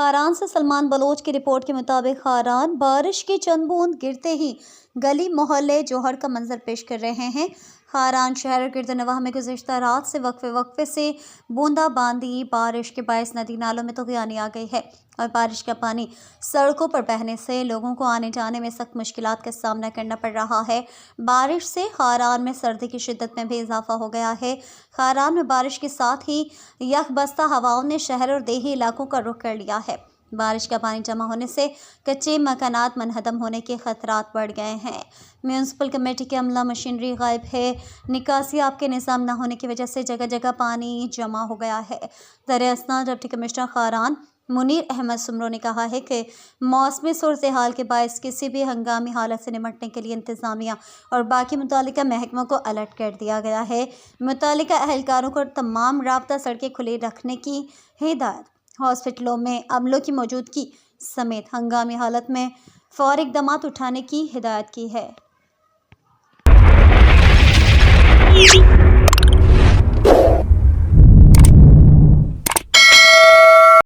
खारान से सलमान बलोच की रिपोर्ट के मुताबिक खारान बारिश की चंद बूंद गिरते ही गली मोहल्ले जोहर का मंजर पेश कर रहे हैं। खारान शहर और गिरदनवाह में गुज़िश्ता रात से वक्फे से बूंदाबांदी बारिश के बायस नदी नालों में तग़ियानी आ गई है और बारिश का पानी सड़कों पर बहने से लोगों को आने जाने में सख्त मुश्किलात का सामना करना पड़ रहा है। बारिश से खारान में सर्दी की शिद्दत में भी इजाफा हो गया है। खारान में बारिश के साथ ही यकबस्ता हवाओं ने शहर और देही इलाकों का रुख कर लिया है। बारिश का पानी जमा होने से कच्चे मकानात मनहदम होने के खतरात बढ़ गए हैं। म्यूनसिपल कमेटी के अमला मशीनरी गायब है। निकासी आपके निज़ाम न होने की वजह से जगह जगह पानी जमा हो गया है। दरअसल डिप्टी कमिश्नर खारान मुनीर अहमद सुमरो ने कहा है कि मौसमी सूरत हाल के बायस किसी भी हंगामी हालत से निपटने के लिए इंतज़ामिया और बाकी मुतालिका महकमों को अलर्ट कर दिया गया है। मुतालिका अहलकारों को तमाम राब्ता सड़कें खुली रखने की हिदायत, हॉस्पिटलों में अमलों की मौजूदगी समेत हंगामी हालत में फौरी इक़दामात उठाने की हिदायत की है।